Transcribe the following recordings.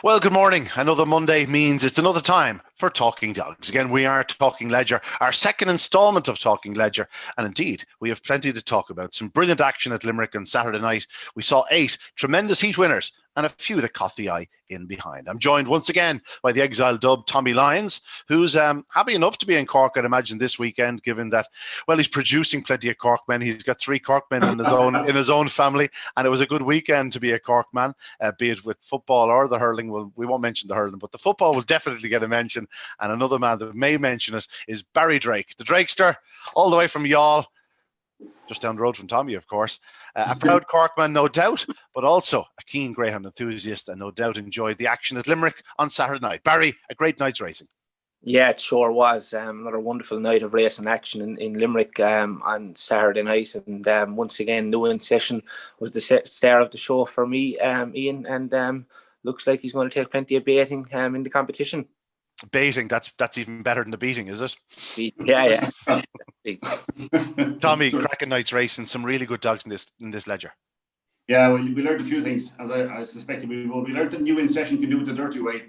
Well, good morning. Another Monday means it's another time for Talking Dogs. Again, we are Talking Ledger, our second instalment of Talking Ledger. And indeed, we have plenty to talk about. Some brilliant action at Limerick on Saturday night. We saw 8 tremendous heat winners and a few that caught the eye in behind. I'm joined once again by the exiled dub, Tommy Lyons, who's happy enough to be in Cork, I'd imagine, this weekend, given that, well, he's producing plenty of Cork men. He's got 3 Cork men in his own family, and it was a good weekend to be a Cork man, be it with football or the hurling. Well, we won't mention the hurling, but the football will definitely get a mention. And another man that may mention us is Barry Drake, the Drakester, all the way from Youghal, just down the road from Tommy, of course. A proud Corkman, no doubt, but also a keen greyhound enthusiast, and no doubt enjoyed the action at Limerick on Saturday night. Barry, a great night's racing. Yeah, it sure was. Another wonderful night of racing action in Limerick on Saturday night. And once again, New In Session was the star of the show for me, Ian, and looks like he's going to take plenty of baiting in the competition. Baiting, that's even better than the beating, is it? Yeah. Tommy, cracking night's racing, some really good dogs in this ledger. Yeah, well, we learned a few things, as I suspected we would. We learned that New In Session can do it the dirty way.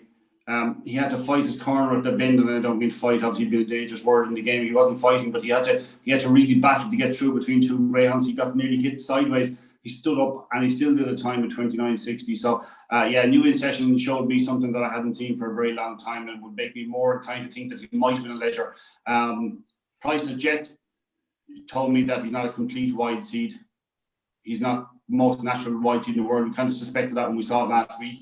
He had to fight his corner at the bend, and I don't mean fight, obviously he'd been a dangerous word in the game. He wasn't fighting, but he had to really battle to get through between 2 greyhounds. He got nearly hit sideways. He stood up and he still did a time of 29.60. So, New In Session showed me something that I hadn't seen for a very long time, and would make me more inclined to think that he might have been a ledger. Price of Jet told me that he's not a complete wide seed. He's not the most natural wide seed in the world. We kind of suspected that when we saw it last week.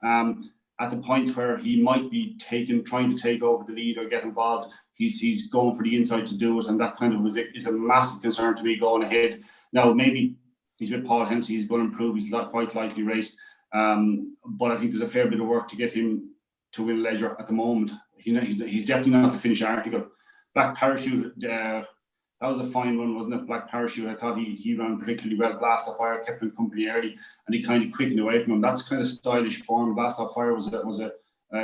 At the points where he might be trying to take over the lead or get involved, he's going for the inside to do it, and that kind of is a massive concern to me going ahead. Now, maybe he's with Paul Hennessy, he's going to improve, he's not quite lightly raced, but I think there's a fair bit of work to get him to win Leisure at the moment. He's definitely not the finished article. Black Parachute, that was a fine run, wasn't it? Black Parachute, I thought he ran particularly well. Blast of Fire kept him company early, and he kind of quickened away from him. That's kind of stylish form. Blast of Fire was a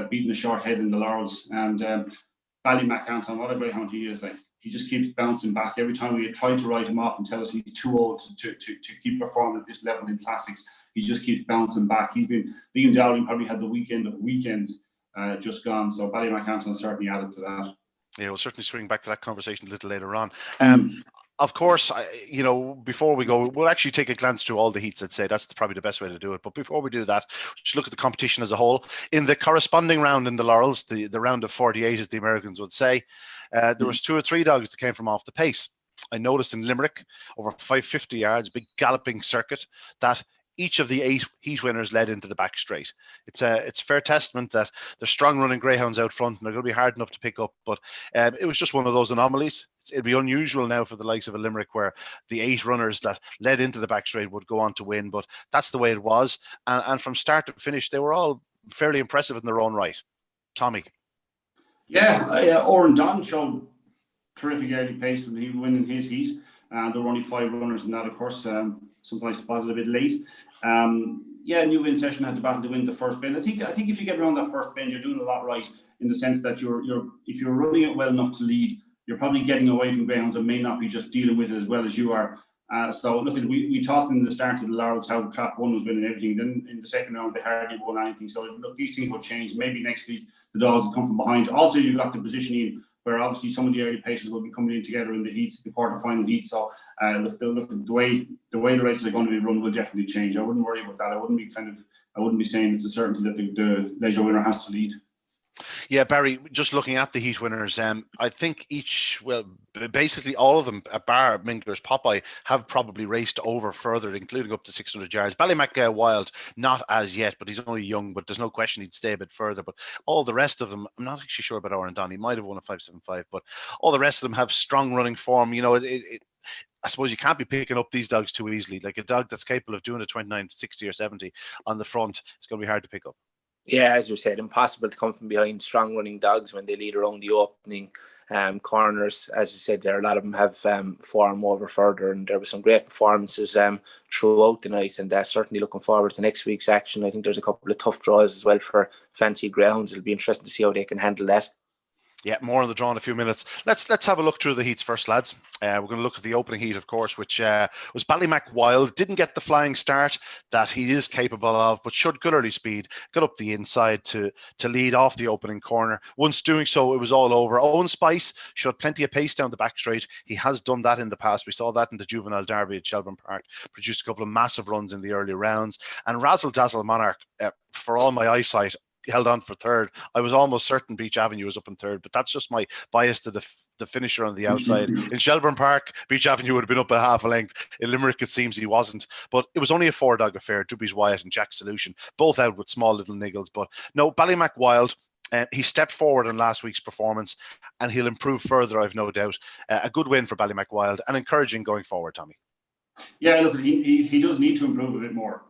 beating a short head in the laurels. And Ballymac Ariel, what a greyhound he is. Like, he just keeps bouncing back. Every time we tried to write him off and tell us he's too old to keep performing at this level in classics, he just keeps bouncing back. Liam Dowling probably had the weekend of weekends just gone. So Ballymac Ariel certainly added to that. Yeah, we'll certainly swing back to that conversation a little later on. Of course, before we go, we'll actually take a glance through all the heats. I'd say that's probably the best way to do it. But before we do that, just look at the competition as a whole. In the corresponding round in the Laurels, the round of 48, as the Americans would say, there was 2 or 3 dogs that came from off the pace. I noticed in Limerick, over 550 yards, big galloping circuit, that each of the 8 heat winners led into the back straight. It's a fair testament that there's strong running greyhounds out front, and they're going to be hard enough to pick up. But it was just one of those anomalies. It'd be unusual now for the likes of a Limerick where the 8 runners that led into the back straight would go on to win. But that's the way it was. And from start to finish, they were all fairly impressive in their own right. Tommy. Yeah, Oran Don showed terrific early pace when he was winning his heat. There were only 5 runners in that, of course. Something I spotted a bit late. New In Session had to battle to win the first bend. I think if you get around that first bend, you're doing a lot right, in the sense that if you're running it well enough to lead, you're probably getting away from greyhounds and may not be just dealing with it as well as you are. So look, we talked in the start of the Laurels how Trap 1 was winning everything. Then in the second round, they hardly won anything. So look, these things will change. Maybe next week the dogs will come from behind. Also, you've got the positioning where obviously some of the early paces will be coming in together in the heats, the quarterfinal heats. So the way the races are going to be run will definitely change. I wouldn't worry about that. I wouldn't be saying it's a certainty that the leisure winner has to lead. Yeah, Barry, just looking at the heat winners, I think basically all of them, bar Minglers, Popeye, have probably raced over further, including up to 600 yards. Ballymac Wild, not as yet, but he's only young, but there's no question he'd stay a bit further. But all the rest of them, I'm not actually sure about Oran Don. He might have won a 5.75, but all the rest of them have strong running form. I suppose you can't be picking up these dogs too easily. Like a dog that's capable of doing a 29, 60 or 70 on the front, it's going to be hard to pick up. Yeah, as you said, impossible to come from behind strong running dogs when they lead around the opening corners. As you said, a lot of them have form over further, and there were some great performances throughout the night, and certainly looking forward to next week's action. I think there's a couple of tough draws as well for fancy greyhounds. It'll be interesting to see how they can handle that. Yeah, more on the draw in a few minutes. Let's have a look through the heats first, lads. We're going to look at the opening heat, of course, which was Ballymac Wild. Didn't get the flying start that he is capable of, but showed good early speed. Got up the inside to lead off the opening corner. Once doing so, it was all over. Owen Spice showed plenty of pace down the back straight. He has done that in the past. We saw that in the juvenile derby at Shelbourne Park. Produced a couple of massive runs in the early rounds. And Razzle Dazzle Monarch, for all my eyesight, held on for third. I was almost certain Beach Avenue was up in third, but that's just my bias to the finisher on the outside. In Shelbourne Park, Beach Avenue would have been up a half a length. In Limerick, it seems he wasn't. But it was only a four-dog affair. Dubbies Wyatt and Jack Solution, both out with small little niggles. But no, Ballymac Wild, he stepped forward in last week's performance, and he'll improve further, I've no doubt. A good win for Ballymac Wild, and encouraging going forward, Tommy. Yeah, look, he does need to improve a bit more.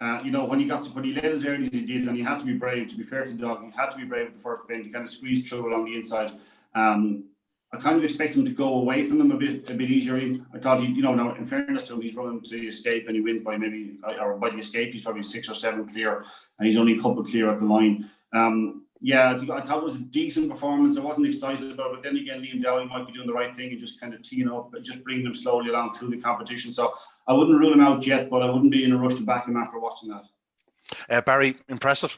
When he led as early as he did, and he had to be brave. To be fair to the dog, he had to be brave at the first bend. He kind of squeezed through along the inside. I kind of expect him to go away from them a bit easier. I thought now in fairness to him, he's running to the escape and he wins by by the escape, he's probably 6 or 7 clear, and he's only a couple clear at the line. I thought it was a decent performance. I wasn't excited about it, but then again, Liam Dowling might be doing the right thing and just kind of teeing up, but just bringing them slowly along through the competition. So I wouldn't rule him out yet, but I wouldn't be in a rush to back him after watching that. Barry, impressive?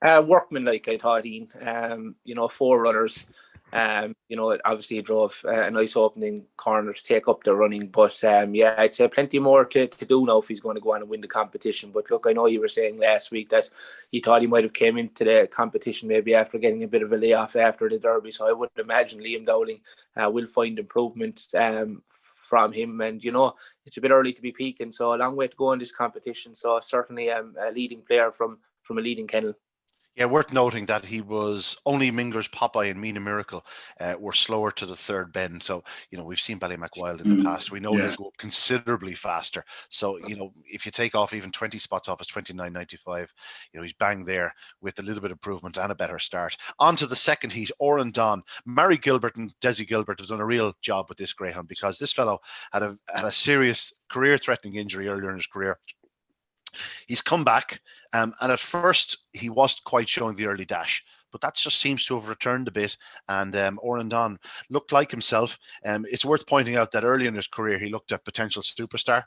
Workmanlike, I thought, Ian. 4 runners. Obviously he drove a nice opening corner to take up the running, but I'd say plenty more to do now if he's going to go on and win the competition. But look, I know you were saying last week that you thought he might have came into the competition maybe after getting a bit of a layoff after the derby, so I would imagine Liam Dowling will find improvement from him, and it's a bit early to be peaking, so a long way to go in this competition, so certainly a leading player from a leading kennel. Yeah, worth noting that he was only Minger's Popeye and Mina Miracle were slower to the third bend. So, we've seen Ballymac Wild in the past. We know they go up considerably faster. So, if you take off even 20 spots off his 29.95, he's bang there with a little bit of improvement and a better start. On to the second heat, Oran Don. Mary Gilbert and Desi Gilbert have done a real job with this greyhound, because this fellow had a serious career-threatening injury earlier in his career. He's come back, and at first he wasn't quite showing the early dash, but that just seems to have returned a bit, and Oran Don looked like himself. It's worth pointing out that early in his career he looked at potential superstar.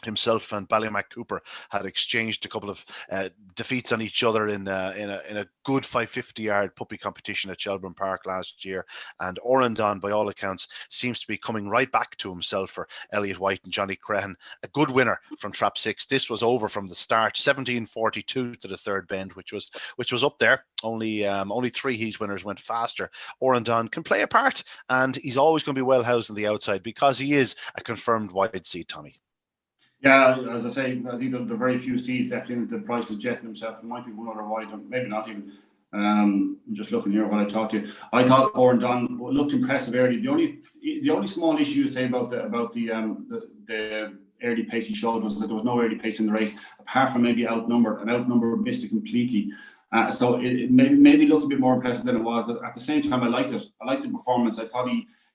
Himself and Ballymac Cooper had exchanged a couple of defeats on each other in a good 550-yard puppy competition at Shelbourne Park last year. And Oran Don, by all accounts, seems to be coming right back to himself for Elliot White and Johnny Crehan. A good winner from Trap 6. This was over from the start, 17:42 to the third bend, which was up there. Only 3 heat winners went faster. Oran Don can play a part, and he's always going to be well housed on the outside because he is a confirmed wide seed, Tommy. Yeah, as I say, I think the very few seeds left in the price of Jet himself. There might be one other wide, maybe not even. I'm just looking here while I talk to you. I thought Oran Don looked impressive early. The only small issue you say about the early pace he showed was that there was no early pace in the race, apart from maybe outnumbered, and outnumbered missed it completely. So it maybe looked a bit more impressive than it was, but at the same time, I liked it. I liked the performance. I thought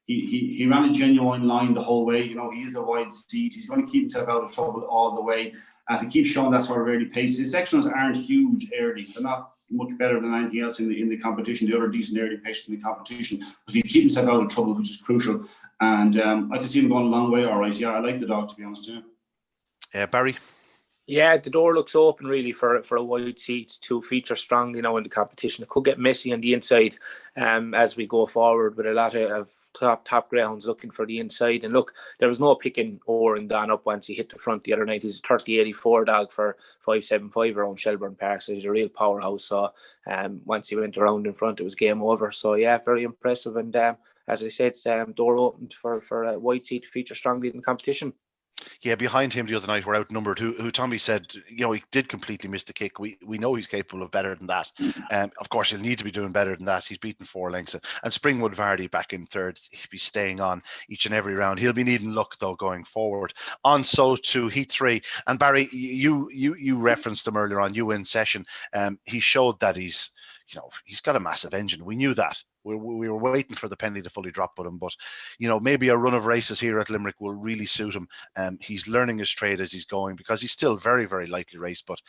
he ran a genuine line the whole way. He is a wide seat. He's going to keep himself out of trouble all the way. If he keeps showing that sort of early pace, his sectionals aren't huge early. They're not much better than anything else in the competition. The other decent early pace in the competition, but he keeps himself out of trouble, which is crucial. And I can see him going a long way. All right, yeah, I like the dog, to be honest. Yeah, Barry. Yeah, the door looks open really for a wide seat to feature strongly now in the competition. It could get messy on the inside as we go forward, with a lot of top greyhounds looking for the inside. And look, there was no picking Oran Don up once he hit the front the other night. He's a 30.84 dog for 5.75 around Shelbourne Park, so he's a real powerhouse. So once he went around in front, it was game over. So yeah, very impressive. And as I said, door opened for a wide seat to feature strongly in the competition. Yeah, behind him the other night were outnumbered, who Tommy said, he did completely miss the kick. We know he's capable of better than that. Of course, he'll need to be doing better than that. He's beaten 4 lengths. And Springwood Vardy back in third. He'll be staying on each and every round. He'll be needing luck, though, going forward. On so to Heat 3. And Barry, you referenced him earlier on, you in session. He showed that he's got a massive engine. We knew that. we were waiting for the penny to fully drop with him. But, you know, maybe a run of races here at Limerick will really suit him. He's learning his trade as he's going, because he's still very, very lightly raced. But,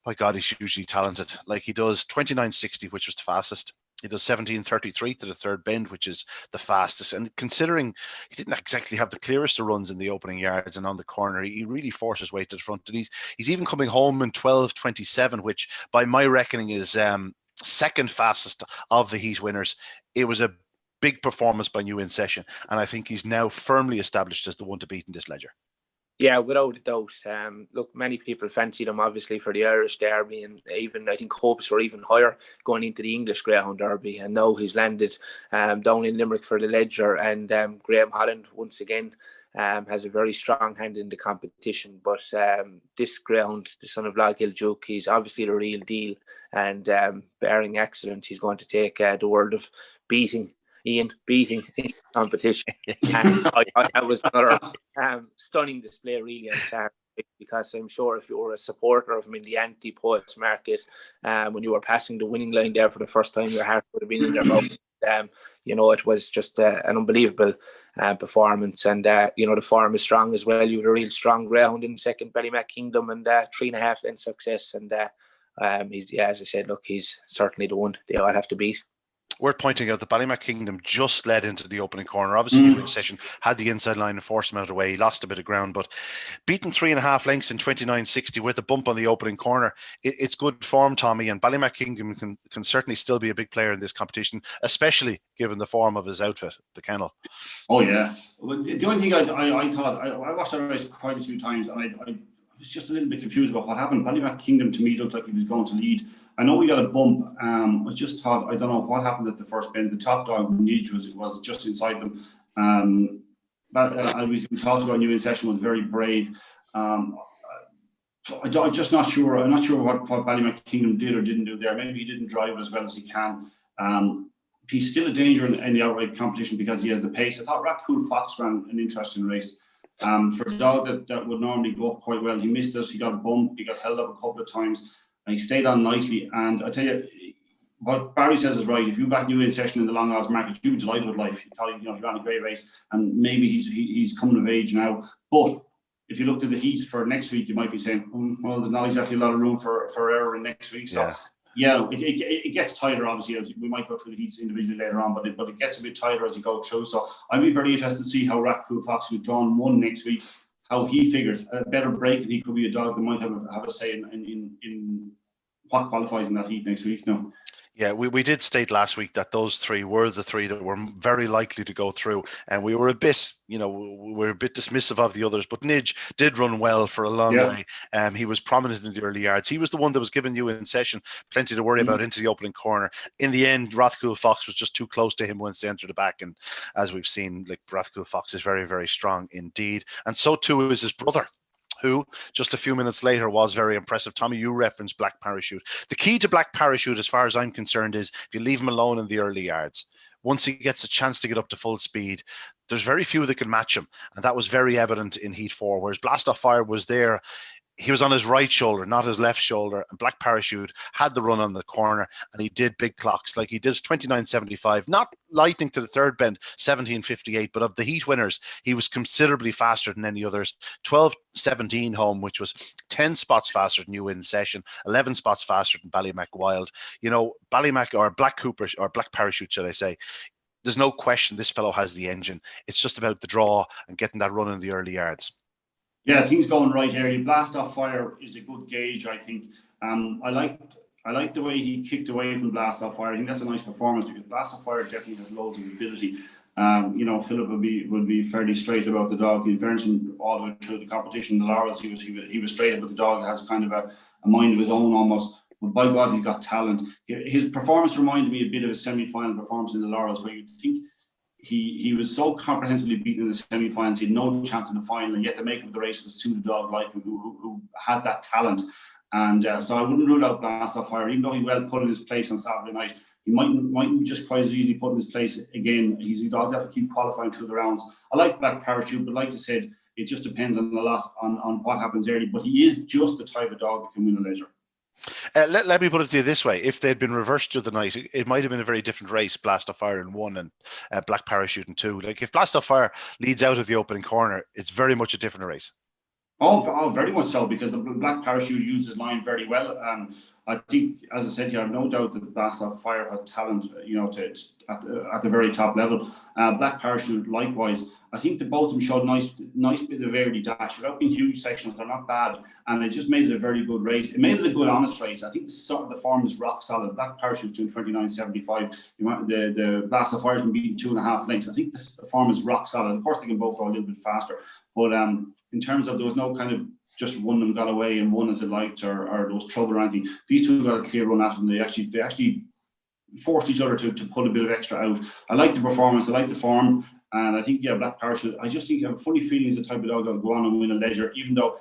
by God, he's hugely talented. Like, he does 29.60, which was the fastest. He does 17.33 to the third bend, which is the fastest. And considering he didn't exactly have the clearest of runs in the opening yards and on the corner, he really forced his way to the front. And he's even coming home in 12.27, which by my reckoning is second fastest of the heat winners. It was a big performance by New In Session, and I think he's now firmly established as the one to beat in this Ledger. Yeah, without a doubt. Look, many people fancied him obviously for the Irish Derby, and even I think hopes were even higher going into the English Greyhound Derby. And now he's landed down in Limerick for the Ledger, and Graham Holland once again has a very strong hand in the competition. But this greyhound, the son of Loghill Duke, he's obviously the real deal, and bearing excellence, he's going to take the world of beating in competition. And that was another stunning display really on Saturday, because I'm sure if you were a supporter of him in the anti-post market, when you were passing the winning line there for the first time, your heart would have been in their mouth. You know, it was just an unbelievable performance, and you know, the form is strong as well. You had a real strong greyhound in second, Ballymac Kingdom, and 3.5 length success. And he's, yeah, as I said, look, he's certainly the one they all have to beat. Worth pointing out that Ballymac Kingdom just led into the opening corner. Obviously, New In Session had the inside line and forced him out of the way. He lost a bit of ground, but beaten 3.5 lengths in 29.60 with a bump on the opening corner. It's good form, Tommy, and Ballymac Kingdom can certainly still be a big player in this competition, especially given the form of his outfit, the kennel. Oh, yeah. The only thing I thought, I watched that race quite a few times, and I was just a little bit confused about what happened. Ballymac Kingdom, to me, looked like he was going to lead. I know we got a bump. I just thought, I don't know what happened at the first bend. The top dog, Niche, was just inside them. But we talked about New In Session was very brave. I'm just not sure. I'm not sure what Ballymac Kingdom did or didn't do there. Maybe he didn't drive as well as he can. He's still a danger in the outright competition because he has the pace. I thought Raccoon Fox ran an interesting race. For a dog that would normally go up quite well, he missed it. He got a bump. He got held up a couple of times. And he stayed on nicely. And I tell you, what Barry says is right. If you back New In Session in the long odds market, you'd be delighted with life. He ran a great race, and maybe he's coming of age now. But if you looked at the heat for next week, you might be saying, well, there's not exactly a lot of room for error in next week. So yeah, it gets tighter, obviously. As we might go through the heats individually later on, but it gets a bit tighter as you go through. So I'd be very interested to see how Raccoon Fox, who's drawn 1 next week, how he figures. A better break, and he could be a dog that might have a say in what qualifies in that heat next week. No. Yeah, we did state last week that those three were the three that were very likely to go through, and we were a bit, dismissive of the others. But Nidge did run well for a long way. He was prominent in the early yards. He was the one that was giving you in session plenty to worry about into the opening corner. In the end, Rathcoole Fox was just too close to him once they entered the back, and as we've seen, like, Rathcoole Fox is very, very strong indeed, and so too is his brother, who just a few minutes later was very impressive. Tommy, you referenced Black Parachute. The key to Black Parachute, as far as I'm concerned, is if you leave him alone in the early yards, once he gets a chance to get up to full speed, there's very few that can match him. And that was very evident in Heat 4, whereas Blast Off Fire was there. He was on his right shoulder, not his left shoulder, and Black Parachute had the run on the corner, and he did big clocks. Like, he does 29.75, not lightning to the third bend, 17.58, but of the heat winners, he was considerably faster than any others. 12.17 home, which was 10 spots faster than New In Session, 11 spots faster than Ballymac Wild. You know, Ballymac, or Black Cooper, or Black Parachute, should I say, there's no question this fellow has the engine. It's just about the draw and getting that run in the early yards. Yeah, things going right early. Blast Off Fire is a good gauge, I think. I like the way he kicked away from Blast Off Fire. I think that's a nice performance, because Blast Off Fire definitely has loads of ability. Philip would be fairly straight about the dog. In fairness, all the way through the competition, the Laurels, he was straight, but the dog has kind of a mind of his own almost. But by God, he's got talent. His performance reminded me a bit of a semi-final performance in the Laurels, where you think he was so comprehensively beaten in the semi-finals, he had no chance in the final, and yet the make of the race was suited a dog like him who has that talent. And so I wouldn't rule out Blast Off Fire, even though he well put in his place on Saturday night. He mightn't just quite as easily put in his place again. He's a dog that will keep qualifying through the rounds. I like Black Parachute, but like I said, it just depends on a lot on what happens early. But he is just the type of dog that can win a Ledger. Let me put it to you this way. If they'd been reversed to the night, it might have been a very different race. Blast of Fire in 1 and Black Parachute in 2. Like, if Blast of Fire leads out of the opening corner, it's very much a different race. Oh, very much so, because the Black Parachute used his line very well. I think, as I said to you, I have no doubt that the Blast of Fire has talent, at the very top level. Black Parachute, likewise. I think that both of them showed nice bit of early dash. Without being huge sections, they're not bad, and it just made it a very good race. It made it a good, honest race. I think the form is rock solid. Black Parachute's doing 29.75. The Blast of Fire's been beaten 2.5 lengths. I think the form is rock solid. Of course, they can both go a little bit faster, but in terms of, there was no kind of just one of them got away and one as it liked, or there was trouble or anything. These two got a clear run at them. They actually forced each other to put a bit of extra out. I like the performance. I like the form. And I think, Black Parachute, I just think I have a funny feeling he's the type of dog that'll go on and win a Leger, even though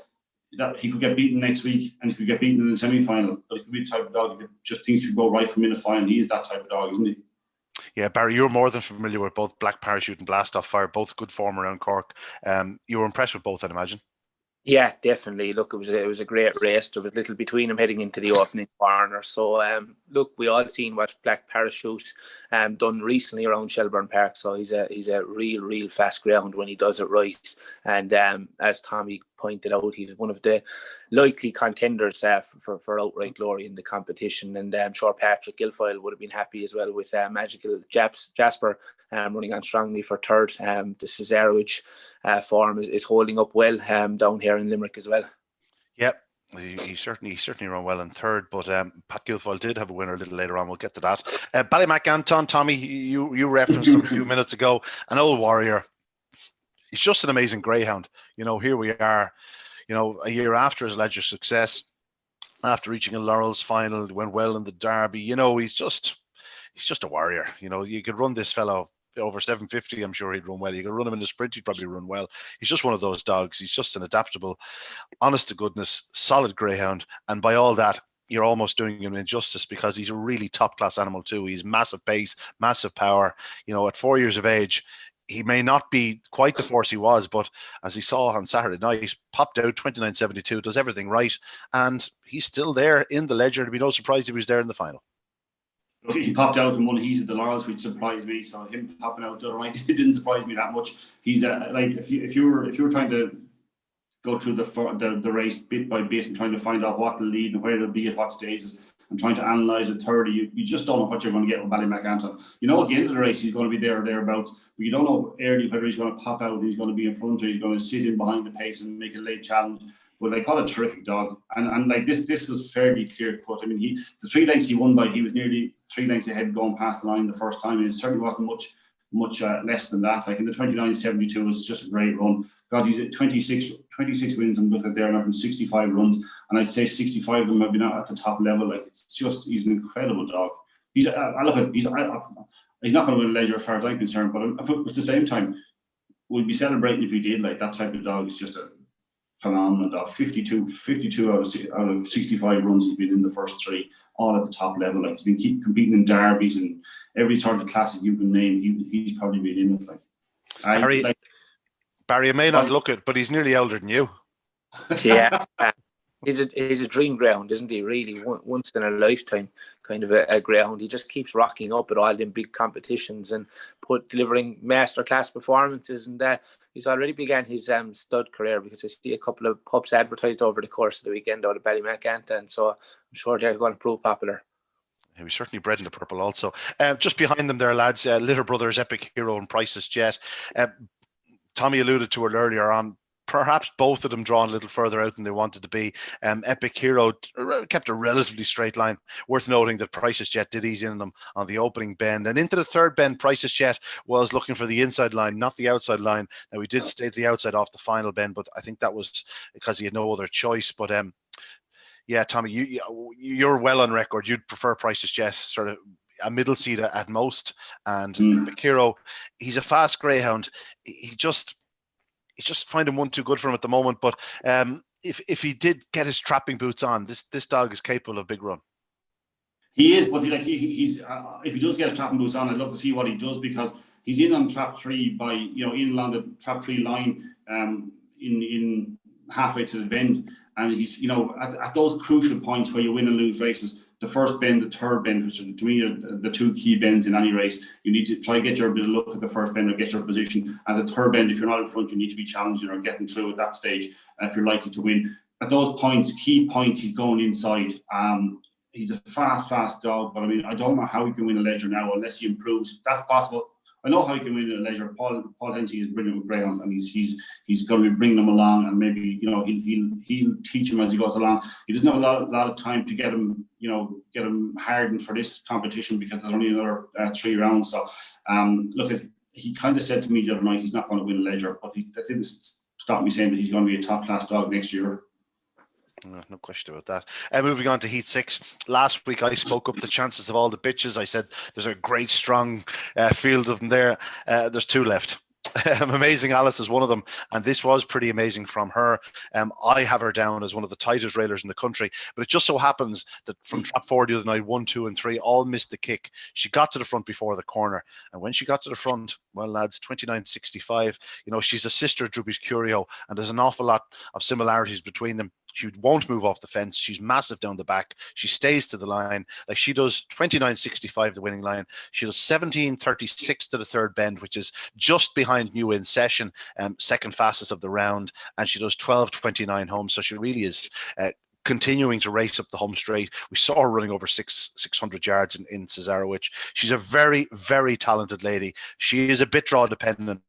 that he could get beaten next week and he could get beaten in the semi-final. But he could be the type of dog that just thinks could go right from in a final. He is that type of dog, isn't he? Yeah, Barry, you're more than familiar with both Black Parachute and Blast Off Fire, both good form around Cork. You were impressed with both, I'd imagine. Yeah, definitely. Look, it was a great race. There was little between them heading into the opening corner. So, look, we all seen what Black Parachute done recently around Shelbourne Park. So he's a real fast ground when he does it right. And as Tommy pointed out, he's one of the likely contenders for outright glory in the competition. And I'm sure Patrick Guilfoyle would have been happy as well with Magical Jasper running on strongly for third. The Cesarewitch form is holding up well down here in Limerick as well. Yep. He certainly ran well in third, but Pat Guilfoyle did have a winner a little later on. We'll get to that. Ballymac Anton, Tommy, you referenced him a few minutes ago. An old warrior. He's just an amazing greyhound. Here we are, a year after his Leger success, after reaching a Laurels final, went well in the Derby. He's just a warrior. You could run this fellow over 750. I'm sure he'd run well. You could run him in the sprint, he'd probably run well. He's just one of those dogs. He's just an adaptable, honest to goodness, solid greyhound. And by all that, you're almost doing him injustice, because he's a really top class animal too. He's massive pace, massive power. At 4 years of age, he may not be quite the force he was, but as he saw on Saturday night, popped out 29.72, does everything right, and he's still there in the Leger. It'd be no surprise if he was there in the final. He popped out in one heat at the Laurels, which surprised me. So him popping out the other night, it didn't surprise me that much. He's like, if you were trying to go through the race bit by bit and trying to find out what to lead and where to be at what stages, and trying to analyse it thoroughly, you just don't know what you're going to get with Ballymac Anton. At the end of the race, he's going to be there or thereabouts, but you don't know early whether he's going to pop out and he's going to be in front, or he's going to sit in behind the pace and make a late challenge. But they call it a terrific dog, and like this was fairly clear cut. I mean, the 3 lengths he won by, he was nearly 3 lengths ahead going past the line the first time, and it certainly wasn't much less than that. Like in the 29.72 was just a great run. God, he's at 26 wins. I'm looking at there now from 65 runs, and I'd say 65 of them have been at the top level. Like he's an incredible dog. He's not going to win a Leger as far as I'm concerned, but at the same time, we'd be celebrating if he did. Like, that type of dog is just a phenomenal dog. 52 out of 65 runs he's been in the first 3, all at the top level. Like, he's been competing in derbies and every sort of classic you can name. He's probably been in it. Like, Barry, you may not look it, but he's nearly older than you. Yeah. He's a dream greyhound, isn't he? Really, once in a lifetime kind of a greyhound. He just keeps rocking up at all them big competitions and delivering masterclass performances. And he's already began his stud career, because I see a couple of pups advertised over the course of the weekend out of Ballymac Anton, so I'm sure they're going to prove popular. He was certainly bred in the purple also. Just behind them there, lads, Litter Brothers, Epic Hero and Price's Jet. Tommy alluded to it earlier on. Perhaps both of them drawn a little further out than they wanted to be. Epic Hero kept a relatively straight line. Worth noting that Price's Jet did ease in them on the opening bend. And into the third bend, Price's Jet was looking for the inside line, not the outside line. Now, he did stay to the outside off the final bend, but I think that was because he had no other choice. But yeah, Tommy, you're well on record. You'd prefer Price's Jet, sort of a middle seat at most. And Epic Hero, he's a fast greyhound. He's just finding one too good for him at the moment. But if he did get his trapping boots on, this dog is capable of big run. He is, but he's if he does get his trapping boots on, I'd love to see what he does, because he's in on trap 3 by in along the trap 3 line in halfway to the bend, And he's, you know, at those crucial points where you win and lose races, the first bend, the third bend, which to me are the two key bends in any race. You need to try to get your bit of look at the first bend or get your position. And the third bend, if you're not in front, you need to be challenging or getting through at that stage if you're likely to win. At those points, key points, he's going inside. He's a fast dog, but I mean, I don't know how he can win a Leger now unless he improves. That's possible. I know how he can win a Leger. Paul Hensey is brilliant with greyhounds, and he's going to be bringing them along, and maybe, you know, he'll teach him as he goes along. He doesn't have a lot of time to get him hardened for this competition because there's only another 3 rounds. So look, he kind of said to me the other night he's not going to win a Leger, but that didn't stop me saying that he's going to be a top class dog next year. No question about that. Moving on to Heat 6. Last week I spoke up the chances of all the bitches. I said there's a great strong field of them there. There's 2 left. Amazing Alice is one of them, and this was pretty amazing from her. I have her down as one of the tightest railers in the country, but it just so happens that from trap 4 the other night, 1, 2 and 3 all missed the kick. She got to the front before the corner, and when she got to the front, well lads, 29.65, you know, she's a sister of Droopy's Curio, and there's an awful lot of similarities between them. She won't move off the fence. She's massive down the back. She stays to the line. Like, she does 29.65, the winning line. She does 17.36 to the third bend, which is just behind New In Session, second fastest of the round. And she does 12.29 home. So she really is continuing to race up the home straight. We saw her running over 600 yards in Cesarewitch. She's a very, very talented lady. She is a bit draw dependent.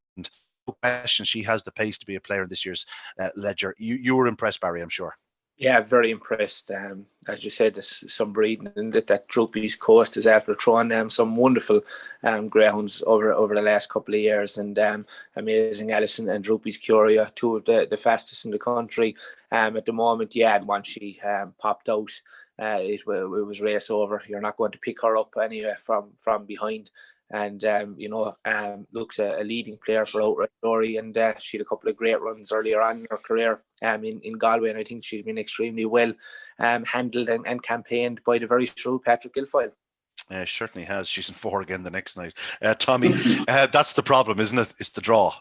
No question, she has the pace to be a player in this year's Leger. You were impressed, Barry, I'm sure. Yeah, very impressed. As you said, there's some breeding in that Droopy's Coast is after throwing some wonderful greyhounds over the last couple of years, and Amazing Alison and Droopy's Curio, 2 of the fastest in the country at the moment. Yeah, and once she popped out, it was race over. You're not going to pick her up anyway from behind. And looks a leading player for Outright Glory, and she had a couple of great runs earlier on in her career in Galway, and I think she's been extremely well handled and campaigned by the very shrewd Patrick Guilfoyle. Certainly has. She's in 4 again the next night. Tommy, that's the problem, isn't it? It's the draw.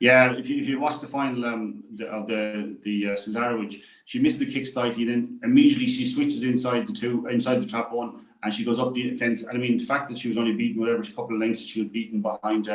Yeah, if you watch the final of the Cesarewitch, she missed the kick slightly, then immediately she switches inside the trap 1. And she goes up the fence. And I mean, the fact that she was only beaten whatever couple of lengths she was beaten behind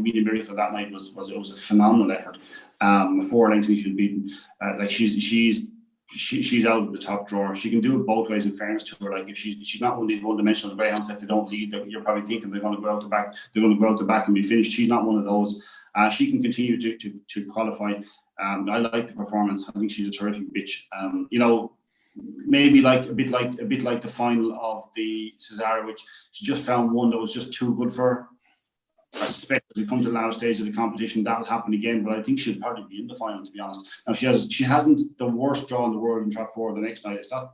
Media Miracle that night was a phenomenal effort. 4 lengths she was beaten. Like she's out of the top drawer. She can do it both ways. In fairness to her, like if she's not one of these one-dimensional greyhounds that they don't lead, you're probably thinking they're going to go out the back. They're going to go out the back and be finished. She's not one of those. She can continue to qualify. I like the performance. I think she's a terrific bitch. Maybe a bit like the final of the Cesarewitch, she just found one that was just too good for her. I suspect as we come to the latter stage of the competition, that'll happen again. But I think she'll probably be in the final, to be honest. Now she hasn't the worst draw in the world in trap 4 the next night. It's not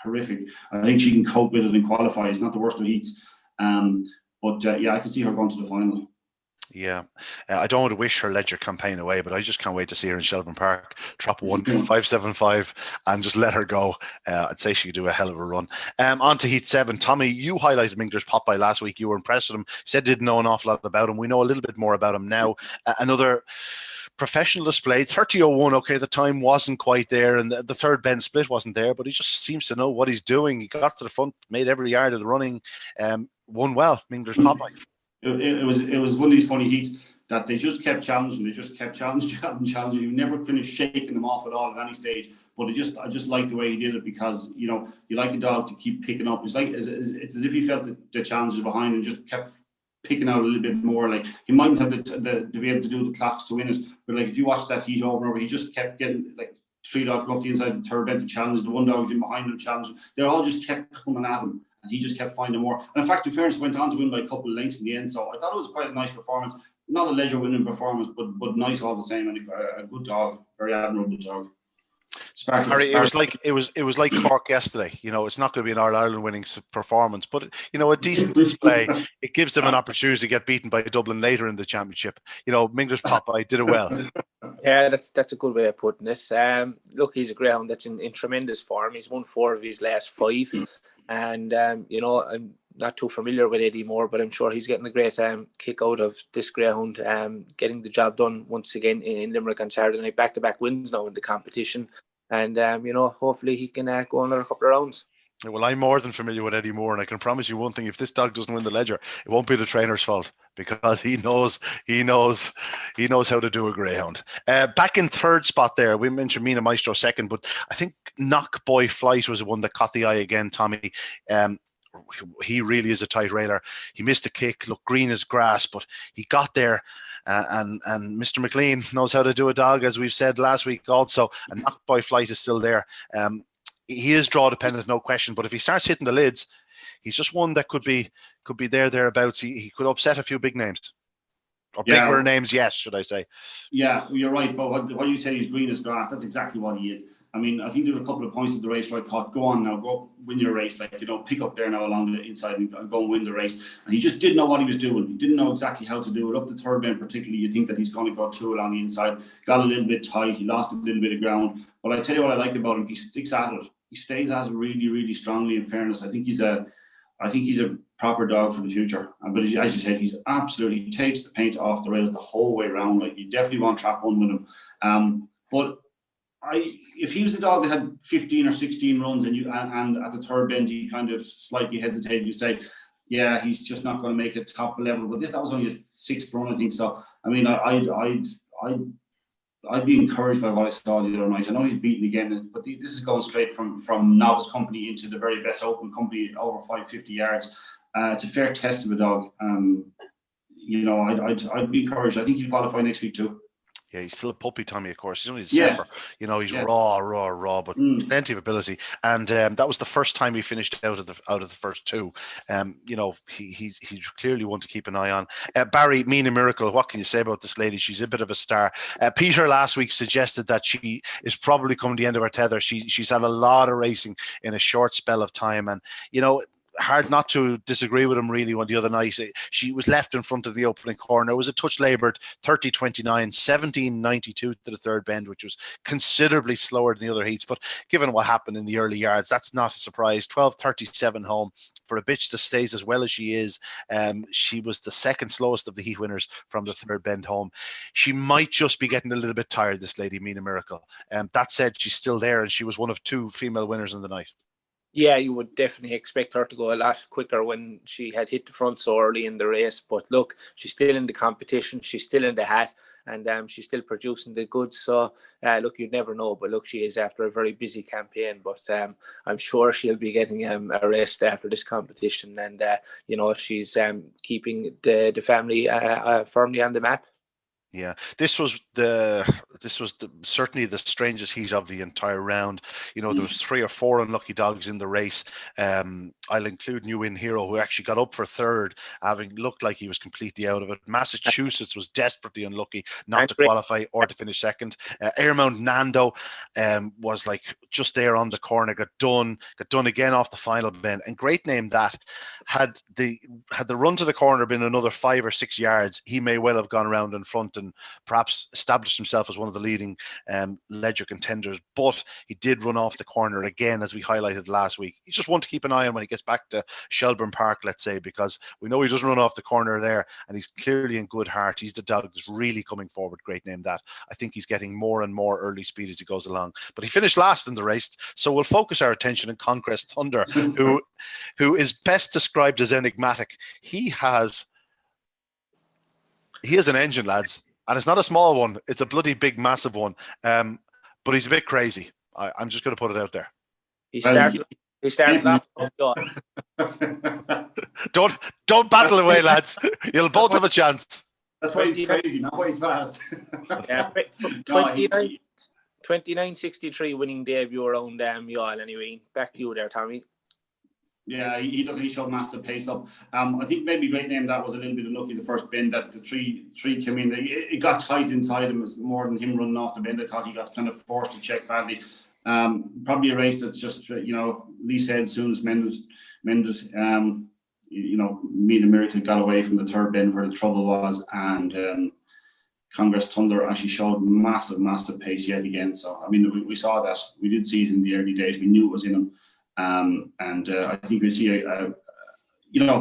horrific. I think she can cope with it and qualify. It's not the worst of heats. But I can see her going to the final. Yeah, I don't want to wish her Leger campaign away, but I just can't wait to see her in Shelbourne Park, trap 1, 5.75, and just let her go. I'd say she could do a hell of a run. On to Heat 7. Tommy, you highlighted Mingler's Popeye last week. You were impressed with him. Said didn't know an awful lot about him. We know a little bit more about him now. Another professional display, 30.01. Okay, the time wasn't quite there, and the third bend split wasn't there, but he just seems to know what he's doing. He got to the front, made every yard of the running, won well. Mingler's Popeye. It was one of these funny heats that they just kept challenging. They just kept challenging. You never finished shaking them off at all at any stage. But I just like the way he did it, because you like a dog to keep picking up. It's as if he felt the challenges behind and just kept picking out a little bit more. Like, he mightn't have to be able to do the clocks to win it, but like if you watch that heat over and over, he just kept getting like 3 dogs come up the inside the third bend to challenge. The 1 dog's in behind him challenge. They all just kept coming at him. And he just kept finding more. And in fact, in fairness, went on to win by a couple of lengths in the end. So I thought it was quite a nice performance. Not a Leger winning performance, but nice all the same. And a good dog, very admirable dog. Harry, it was like Cork yesterday. It's not going to be an All-Ireland winning performance, but a decent display. It gives them an opportunity to get beaten by Dublin later in the championship. Mingler's Popeye did it well. Yeah, that's a good way of putting it. Look, he's a greyhound that's in tremendous form. He's won 4 of his last 5. And, I'm not too familiar with Eddie Moore, but I'm sure he's getting a great kick out of this greyhound, getting the job done once again in Limerick on Saturday night. Back-to-back wins now in the competition. and hopefully he can go another couple of rounds. Well, I'm more than familiar with Eddie Moore, and I can promise you one thing: if this dog doesn't win the Ledger, it won't be the trainer's fault, because he knows how to do a greyhound. Back in third spot there, we mentioned Mina Maestro second, but I think Knock Boy Flight was the one that caught the eye again, Tommy. He really is a tight railer. He missed a kick, looked green as grass, but he got there. And Mr. McLean knows how to do a dog, as we've said last week also. And Knock Boy Flight is still there. He is draw dependent, no question. But if he starts hitting the lids, he's just one that could be thereabouts. He could upset a few big names, or bigger names, yes, should I say? Yeah, you're right. But what you say, he's green as grass. That's exactly what he is. I mean, I think there was a couple of points of the race where I thought, go on now, go win your race. Like, pick up there now along the inside and go and win the race. And he just didn't know what he was doing. He didn't know exactly how to do it. Up the third bend particularly, you think that he's going to go through along the inside. Got a little bit tight. He lost a little bit of ground. But I tell you what I like about him. He sticks at it. He stays at it really, really strongly, in fairness. I think he's a proper dog for the future. But as you said, he takes the paint off the rails the whole way around. Like, you definitely want trap one with him. But if he was a dog that had 15 or 16 runs and at the third bend he kind of slightly hesitated, you say, yeah, he's just not going to make it top level. But that was only a sixth run, I think. So I mean, I'd be encouraged by what I saw the other night. I know he's beaten again, but this is going straight from novice company into the very best open company over 550 yards. It's a fair test of a dog. I'd be encouraged. I think he'll qualify next week too. Yeah, he's still a puppy, Tommy, of course. He's only December. Yeah. He's raw, but plenty of ability. And that was the first time he finished out of the first two. He's clearly one to keep an eye on. Barry, Mina Miracle, what can you say about this lady? She's a bit of a star. Peter last week suggested that she is probably coming to the end of her tether. She's had a lot of racing in a short spell of time. And, hard not to disagree with him really. When the other night she was left in front of the opening corner, it was a touch laboured, 30-29, 17.92 to the third bend, which was considerably slower than the other heats. But given what happened in the early yards, that's not a surprise. 12.37 home for a bitch that stays as well as she is. She was the second slowest of the heat winners from the third bend home. She might just be getting a little bit tired, this lady, Mina Miracle. That said, she's still there, and she was one of two female winners in the night. Yeah, you would definitely expect her to go a lot quicker when she had hit the front so early in the race. But look, she's still in the competition. She's still in the hat, and she's still producing the goods. So, look, you'd never know. But look, she is after a very busy campaign. But I'm sure she'll be getting a rest after this competition. And, she's keeping the family firmly on the map. Yeah, this was certainly the strangest heat of the entire round. There was 3 or 4 unlucky dogs in the race. I'll include New In Hero, who actually got up for third, having looked like he was completely out of it. Massachusetts was desperately unlucky not to qualify or to finish second. Airmount Nando was like just there on the corner, got done again off the final bend. And Great Name that had the run to the corner been another 5 or 6 yards, he may well have gone around in front and perhaps established himself as one of the leading Ledger contenders. But he did run off the corner again, as we highlighted last week. He's just one to keep an eye on when he gets back to Shelbourne Park, let's say, because we know he doesn't run off the corner there, and he's clearly in good heart. He's the dog that's really coming forward. Great Name that. I think he's getting more and more early speed as he goes along. But he finished last in the race, so we'll focus our attention on Conquest Thunder, who is best described as enigmatic. He has an engine, lads. And it's not a small one. It's a bloody big, massive one. But he's a bit crazy. I'm just going to put it out there. He started off. Don't battle away, lads. You'll both have a chance. That's why he's crazy, not why he's fast. 29.63 winning debut around Youghal anyway. Back to you there, Tommy. Yeah, he showed massive pace up. I think maybe Great Name that was a little bit unlucky the first bend that the three came in. It got tight inside him. It was more than him running off the bend. I thought he got kind of forced to check badly. Probably a race that's just Lee said as soon as mended. Mina Miracle got away from the third bend where the trouble was, and Conquest Thunder actually showed massive pace yet again. So I mean, we saw that. We did see it in the early days. We knew it was in him. I think we see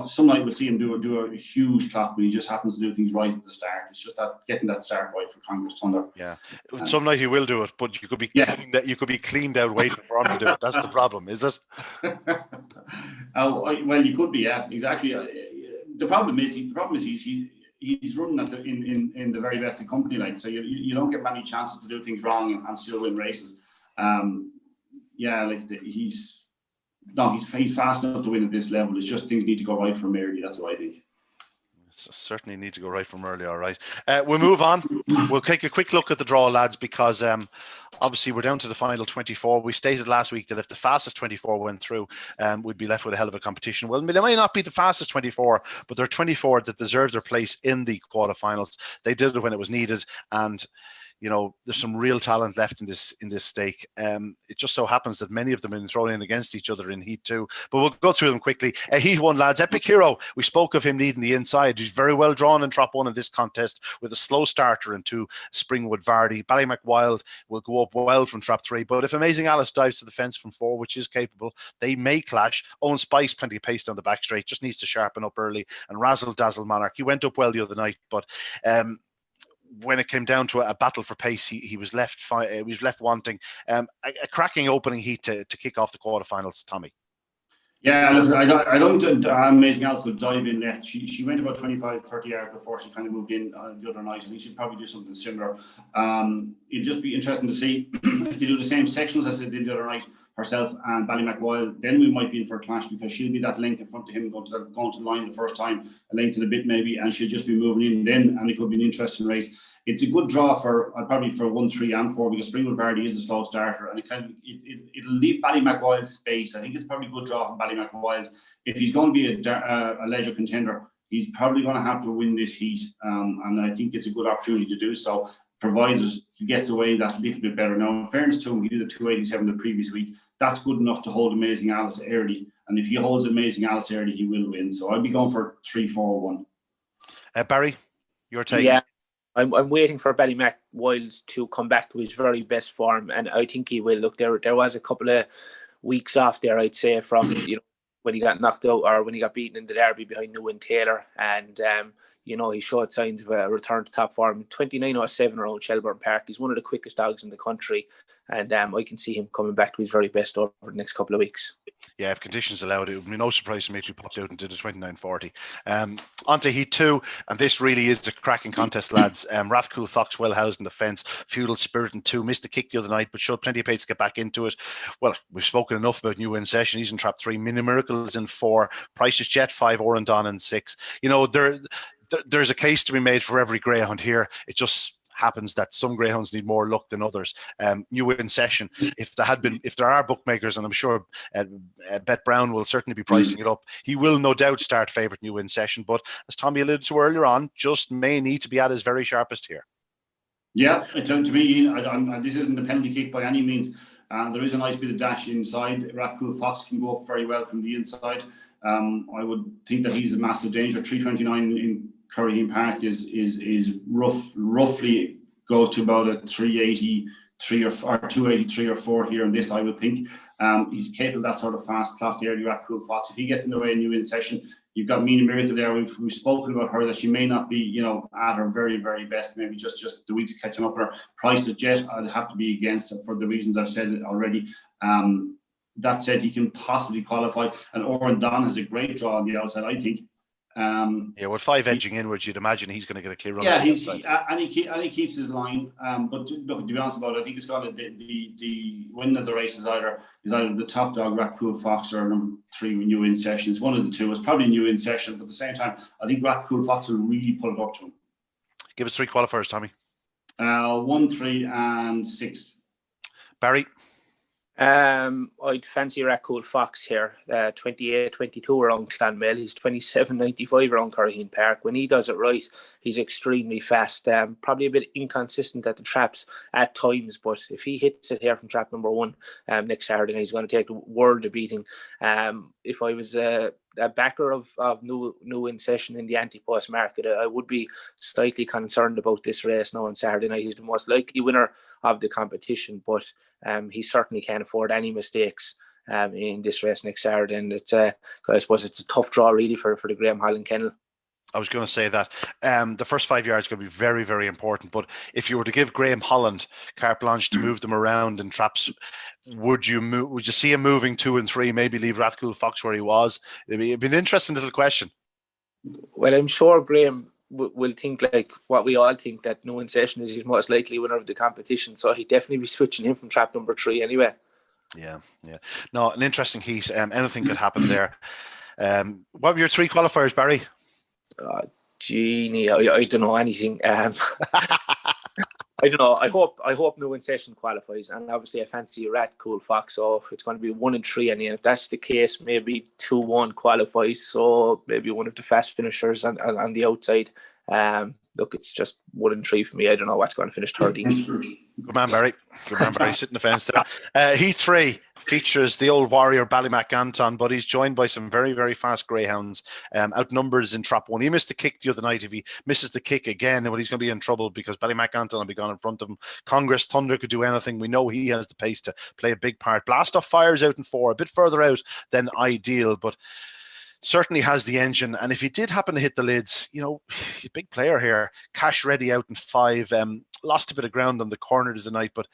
some night we'll see him do a huge clock, but he just happens to do things right at the start. It's just that getting that start right for Congress Thunder. Yeah, some night he will do it, but you could be cleaned out waiting for him to do it. That's the problem, is it? Well, you could be, yeah, exactly. The problem is he's running at in the very best of company, like, so you don't get many chances to do things wrong and still win races. He's fast enough to win at this level. It's just things need to go right from early. That's what I think. Certainly need to go right from early. All right. We'll move on. We'll take a quick look at the draw, lads, because obviously we're down to the final 24. We stated last week that if the fastest 24 went through, we'd be left with a hell of a competition. Well, they might not be the fastest 24, but they're 24 that deserve their place in the quarterfinals. They did it when it was needed, and there's some real talent left in this stake. It just so happens that many of them have been thrown in against each other in Heat 2, but we'll go through them quickly. Heat 1, lads. Epic Hero, we spoke of him needing the inside. He's very well drawn in Trap 1 in this contest with a slow starter in 2, Springwood Vardy. Ballymac Wild will go up well from Trap 3, but if Amazing Alice dives to the fence from 4, which is capable, they may clash. Owen Spice, plenty of pace down the back straight, just needs to sharpen up early. And Razzle Dazzle Monarch, he went up well the other night, but when it came down to a battle for pace, he was left wanting. A cracking opening heat to kick off the quarterfinals, Tommy. Yeah, look, I don't think Amazing Alice would dive in left. She went about 25-30 yards before she kind of moved in the other night. I think she'd probably do something similar. It'd just be interesting to see if they do the same sections as they did the other night, herself and Ballymac Wild. Then we might be in for a clash, because she'll be that length in front of him going to the line the first time, a length and a bit maybe, and she'll just be moving in then, and it could be an interesting race. It's a good draw for probably for 1, 3, and 4, because Springwood Vardy is a slow starter, and it'll leave Ballymac Wild space. I think it's probably a good draw for Ballymac Wild. If he's going to be a leisure contender, he's probably going to have to win this heat, and I think it's a good opportunity to do so, provided he gets away that little bit better. Now, in fairness to him, he did a 287 the previous week. That's good enough to hold Amazing Alice early, and if he holds Amazing Alice early, he will win. So I'll be going for 3-4-1. Barry, your take? Yeah, I'm waiting for Ballymac Wild to come back to his very best form, and I think he will. Look, there was a couple of weeks off there, I'd say, from when he got knocked out or when he got beaten in the derby behind Newin Taylor, and he showed signs of a return to top form. 29.07 around Shelbourne Park. He's one of the quickest dogs in the country, and I can see him coming back to his very best over the next couple of weeks. Yeah, if conditions allowed, it would be no surprise to me if he popped out and did a 29.40. On to Heat 2, and this really is a cracking contest, lads. Rathcool Fox well housed in the fence. Feudal Spirit in 2, missed the kick the other night, but showed plenty of pace to get back into it. Well, we've spoken enough about New In Session. He's in Trap 3. Mini Miracles in 4. Price's Jet 5. Orendon in 6. There's a case to be made for every greyhound here. It just happens that some greyhounds need more luck than others. New In Session, if there are bookmakers, and I'm sure Bet Brown will certainly be pricing it up, he will no doubt start favourite New In Session, but as Tommy alluded to earlier on, just may need to be at his very sharpest here. Yeah, to me, this isn't a penalty kick by any means. There is a nice bit of dash inside. Rathcool Fox can go up very well from the inside. I would think that he's a massive danger. 329 in Curraheen Park is roughly goes to about a 383 or 283 or 4 here in this, I would think. He's capable of that sort of fast clock early. Rathcool Fox, if he gets in the way in New In Session, you've got Mina Miracle there. We've spoken about her, that she may not be at her very, very best, maybe just the weeks catching up with her. Price of Jet, I'd have to be against her for the reasons I've said already. That said, he can possibly qualify, and Orendon has a great draw on the outside, I think. With 5 edging inwards, you'd imagine he's going to get a clear run. Yeah, he keeps his line. But look, to be honest about it, I think it's got the win of the race is either the top dog Rathcool Fox or number 3 New In Session. It's one of the two. It's probably New In Session, but at the same time, I think Rathcool Fox will really pull it up to him. Give us 3 qualifiers, Tommy. 1, 3, and 6. Barry. I'd fancy Rathcool Fox here. 28-22 around Clonmel. He's 27.95 around Curraheen Park. When he does it right, he's extremely fast. Probably a bit inconsistent at the traps at times, but if he hits it here from trap number 1 next Saturday night, he's going to take the world of beating. If I was a backer of New In Session in the anti-post market, I would be slightly concerned about this race now on Saturday night. He's the most likely winner of the competition, but he certainly can't afford any mistakes. in this race next Saturday. And it's I suppose it's a tough draw really for the Graham Holland kennel. I was going to say that the first 5 yards are going to be very, very important. But if you were to give Graham Holland carte blanche to move them around in traps, would you see him moving 2 and 3, maybe leave Rathcoole Fox where he was? It'd be an interesting little question. Well, I'm sure Graham will think like what we all think, that No In Session is his most likely winner of the competition. So he'd definitely be switching him from trap number 3 anyway. Yeah. No, an interesting heat. Anything could happen there. What were your 3 qualifiers, Barry? Genie, I don't know anything. I don't know. I hope No In Session qualifies, and obviously I fancy Rathcoole Fox. So if it's going to be 1 and 3, and if that's the case, maybe 2-1 qualifies. So maybe one of the fast finishers on the outside. Look, it's just 1 and 3 for me. I don't know what's going to finish third. Good man, Barry. Sitting the fence there. Heat 3 features the old warrior Ballymac Anton, but he's joined by some very, very fast greyhounds. Outnumbers in trap 1. He missed the kick the other night. If he misses the kick again, well, he's going to be in trouble because Ballymac Anton will be gone in front of him. Congress Thunder could do anything. We know he has the pace to play a big part. Blast Off Fire's out in 4, a bit further out than ideal, but certainly has the engine. And if he did happen to hit the lids, he's a big player here. Cash Ready out in 5, lost a bit of ground on the corner of the night, but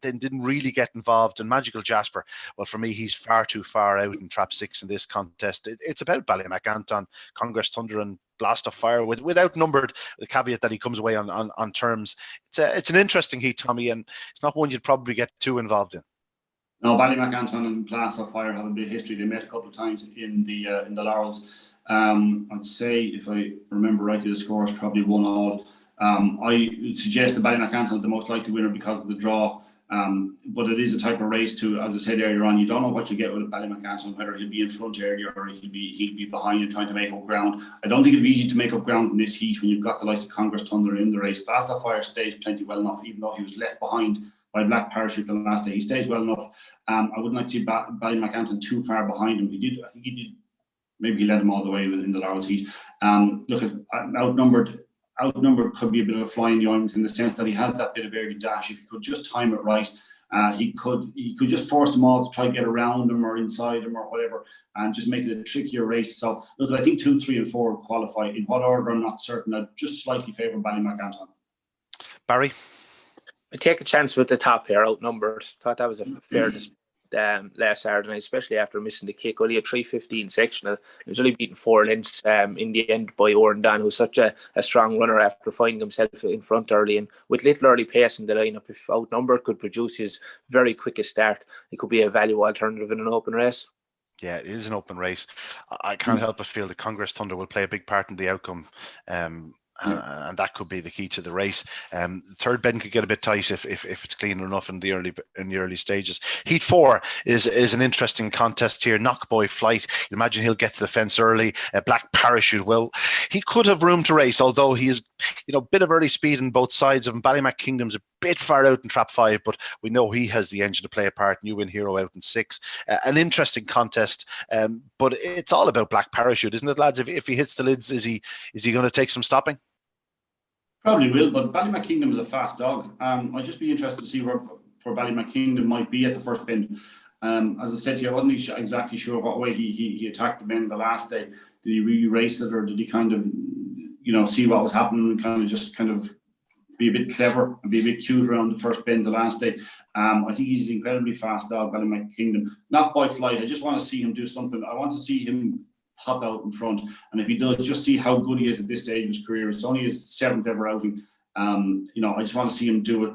then didn't really get involved. And Magical Jasper, well, for me, he's far too far out in trap 6 in this contest. It's about Ballymac Anton, Congress Thunder, and Blast of Fire with outnumbered, the caveat that he comes away on terms. It's an interesting heat, Tommy, and it's not one you'd probably get too involved in. No, Ballymac Anton and Blast of Fire have a bit of history. They met a couple of times in the Laurels. I'd say, if I remember rightly, the score is probably 1-1. I would suggest that Ballymac Anton is the most likely winner because of the draw. But it is a type of race too, as I said earlier on, you don't know what you get with Ballymac Ariel, whether he'll be in front earlier or he'll be behind you trying to make up ground. I don't think it'll be easy to make up ground in this heat when you've got the likes of Congress Thunder in the race. Blast of Fire stays plenty well enough, even though he was left behind by Black Parachute the last day. He stays well enough. I wouldn't like to see Ballymac Ariel too far behind him. I think he did. Maybe he led him all the way in the Laurels heat. Look, outnumbered could be a bit of a fly in the ointment in the sense that he has that bit of early dash. If he could just time it right, he could just force them all to try to get around him or inside him or whatever, and just make it a trickier race. So look, I think 2, 3, and 4 qualify. In what order, I'm not certain. I'd just slightly favour Ballymac Anton. Barry? I take a chance with the top here, outnumbered. Thought that was a fair last Saturday night, especially after missing the kick. Only a 3:15 sectional. He was only beaten 4 lengths in the end by Oran Dan, who's such a strong runner after finding himself in front early. And with little early pace in the lineup, if outnumbered could produce his very quickest start, it could be a value alternative in an open race. Yeah, it is an open race. I can't help but feel that Congress Thunder will play a big part in the outcome. And that could be the key to the race. Third bend could get a bit tight if it's clean enough in the early stages. Heat 4 is an interesting contest here. Knockboy Flight. You imagine he'll get to the fence early. Black Parachute. Well, he could have room to race, although he is, a bit of early speed on both sides of him. Ballymac Kingdom's a bit far out in trap 5, but we know he has the engine to play a part. New Win Hero out in 6. An interesting contest, but it's all about Black Parachute, isn't it, lads? If he hits the lids, is he going to take some stopping? Probably will, but Ballymac Kingdom is a fast dog. I'd just be interested to see where Ballymac Kingdom might be at the first bend. As I said to you, I wasn't exactly sure what way he attacked the bend the last day. Did he re-race it, or did he kind of, see what was happening and kind of be a bit clever and be a bit cute around the first bend the last day? I think he's an incredibly fast dog, Ballymac Kingdom. Not by flight. I just want to see him do something. I want to see him pop out in front, and if he does, just see how good he is at this stage of his career. It's only his 7th ever outing. I just want to see him do it,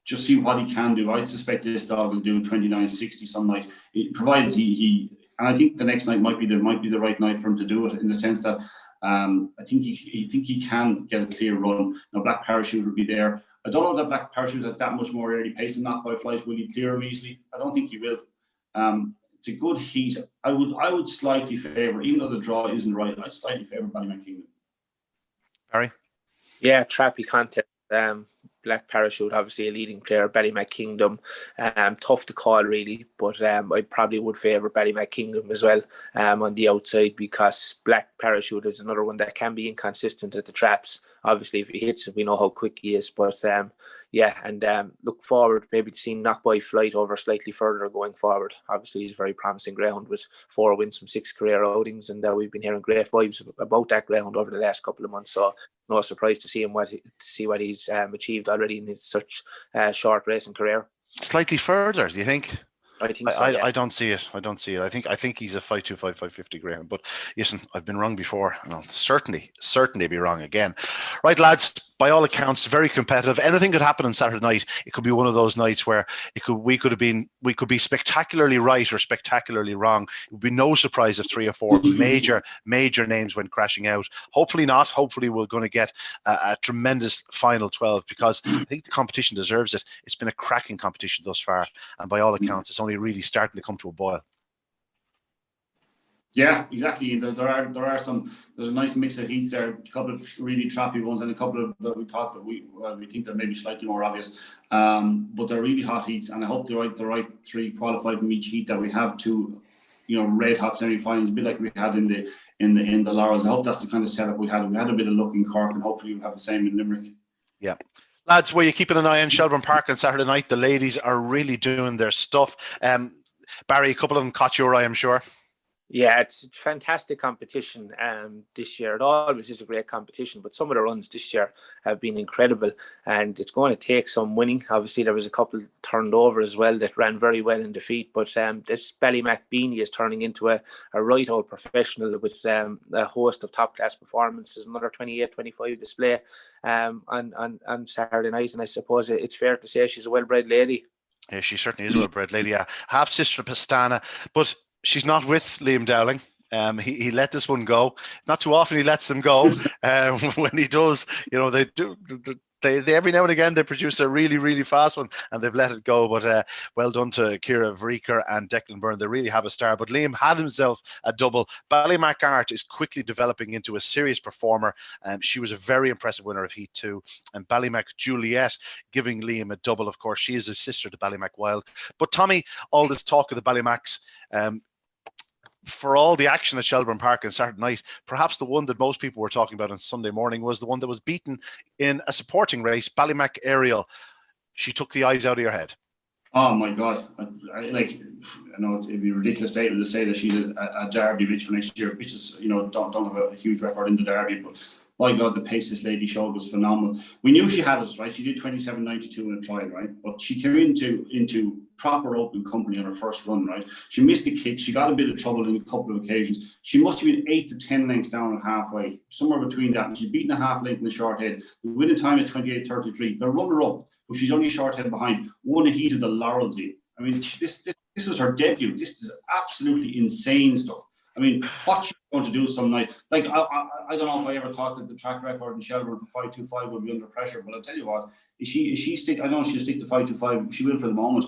just see what he can do. I suspect this dog will do 29.60 some night, provided he and I think the next night might be the right night for him to do it, in the sense that I think he can get a clear run. Now Black Parachute will be there. I don't know that Black Parachute has that much more early pace than Not By Flight. Will he clear him easily? I don't think he will. It's a good heat. I would slightly favour, even though the draw isn't right, I'd slightly favour Ballymac Kingdom. Barry? Yeah, trappy contest. Black Parachute, obviously a leading player. Ballymac Kingdom, tough to call really, but I probably would favour Ballymac Kingdom as well on the outside, because Black Parachute is another one that can be inconsistent at the traps. obviously if he hits it, we know how quick he is. But look forward maybe to seeing Knockboy Flight over slightly further going forward. Obviously he's a very promising greyhound with 4 wins from 6 career outings, and we've been hearing great vibes about that greyhound over the last couple of months. So no surprise to see what he's achieved already in his such short racing career. Slightly further, do you think? I think so. Yeah. I don't see it. I think he's a 5'2", 550 greyhound. But listen, I've been wrong before, and I'll certainly be wrong again. Right, lads. By all accounts, very competitive. Anything could happen on Saturday night. It could be one of those nights where we could be spectacularly right or spectacularly wrong. It would be no surprise if 3 or 4 major names went crashing out. Hopefully not. Hopefully we're going to get a tremendous final 12, because I think the competition deserves it. It's been a cracking competition thus far, and by all accounts, it's only really starting to come to a boil. Yeah, exactly. There's a nice mix of heats there, a couple of really trappy ones, and a couple of that we thought that we think they're maybe slightly more obvious. But they're really hot heats, and I hope the right 3 qualified from each heat, that we have 2, red hot semi-finals, a bit like we had in the Laurels. I hope that's the kind of setup we had. We had a bit of luck in Cork, and hopefully we'll have the same in Limerick. Yeah. Lads, were you keeping an eye on Shelbourne Park on Saturday night? The ladies are really doing their stuff. Barry, a couple of them caught your eye, I'm sure. Yeah, it's fantastic competition this year. It always is a great competition, but some of the runs this year have been incredible, and it's going to take some winning. Obviously, there was a couple turned over as well that ran very well in defeat, but this Ballymac Beanie is turning into a right old professional with a host of top-class performances, another 28-25 display on Saturday night, and I suppose it's fair to say she's a well-bred lady. Yeah, she certainly is a well-bred lady. Yeah. Half-sister Pastana, but she's not with Liam Dowling. He let this one go. Not too often he lets them go. When he does, they do. They every now and again they produce a really, really fast one, and they've let it go. But well done to Ciara Vreeker and Declan Byrne. They really have a star. But Liam had himself a double. Ballymac Art is quickly developing into a serious performer. She was a very impressive winner of Heat 2. And Ballymac Juliet giving Liam a double. Of course, she is a sister to Ballymac Wild. But Tommy, all this talk of the Ballymacs, for all the action at Shelbourne Park on Saturday night, perhaps the one that most people were talking about on Sunday morning was the one that was beaten in a supporting race, Ballymac Ariel. She took the eyes out of your head. Oh my God! I know it'd be a ridiculous statement to say that she's a Derby bitch for next year. Bitches, don't have a huge record in the Derby, but my God, the pace this lady showed was phenomenal. We knew she had us, right? She did 27.92 in a trial, right? But she came into proper open company on her first run, right? She missed the kick. She got a bit of trouble in a couple of occasions. She must have been 8 to 10 lengths down at halfway, somewhere between that. And she's beaten a half length in the short head. The winning time is 28.33. The runner-up, but she's only a short head behind, won a heat of the Laurels. I mean, this was her debut. This is absolutely insane stuff. I mean, what she's going to do some night, like I don't know if I ever thought that the track record in Shelbourne for 5.25 would be under pressure, but I'll tell you what, if she stick, I know she'll stick to 5.25, she will for the moment.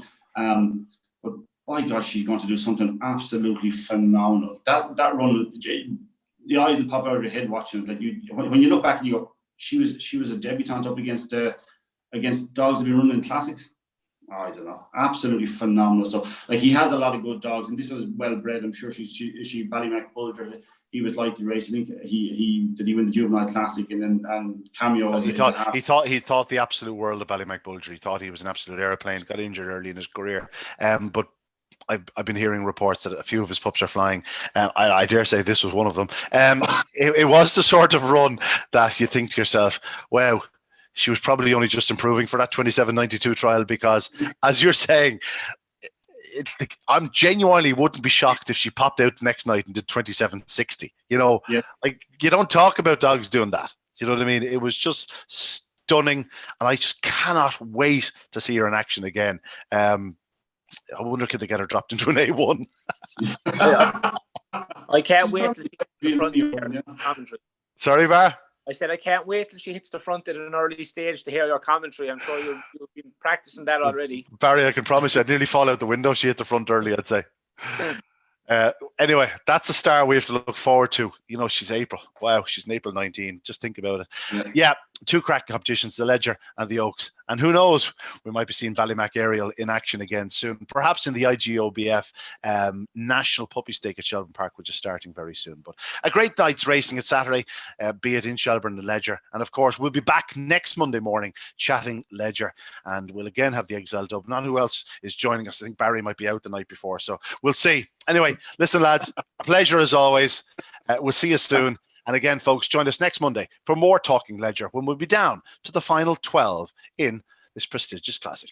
But by gosh, she's going to do something absolutely phenomenal. That run, the eyes will pop out of your head watching it. Like when you look back and you go, she was a debutante up against dogs that have been running in classics. I don't know, absolutely phenomenal. So like he has a lot of good dogs, and this was well bred. I'm sure she Ballymac Bulger. He was like the race. I think he win the juvenile classic, and Cameo. He thought the absolute world of Ballymac Bulger. He thought he was an absolute airplane. Got injured early in his career, but I've been hearing reports that a few of his pups are flying. I dare say this was one of them. It was the sort of run that you think to yourself, wow. She was probably only just improving for that 27.92 trial, because, as you're saying, I'm genuinely wouldn't be shocked if she popped out the next night and did 27.60. Like you don't talk about dogs doing that. You know what I mean? It was just stunning, and I just cannot wait to see her in action again. I wonder could they get her dropped into an A1. I can't wait till she front commentary. Sorry, Bar? I said I can't wait till she hits the front at an early stage to hear your commentary. I'm sure you've been practicing that already. Barry, I can promise you I'd nearly fall out the window if she hit the front early, I'd say. Anyway, that's a star we have to look forward to. She's April. Wow, she's in April 19. Just think about it. Yeah, 2 cracking competitions, the Ledger and the Oaks. And who knows, we might be seeing Ballymac Ariel in action again soon, perhaps in the IGOBF National Puppy Stake at Shelbourne Park, which is starting very soon. But a great night's racing at Saturday, be it in Shelbourne and Leger. And of course, we'll be back next Monday morning chatting Leger. And we'll again have the Exile Dub. Not who else is joining us. I think Barry might be out the night before. So we'll see. Anyway, listen, lads, a pleasure as always. We'll see you soon. And again, folks, join us next Monday for more Talking Leger when we'll be down to the final 12 in this prestigious classic.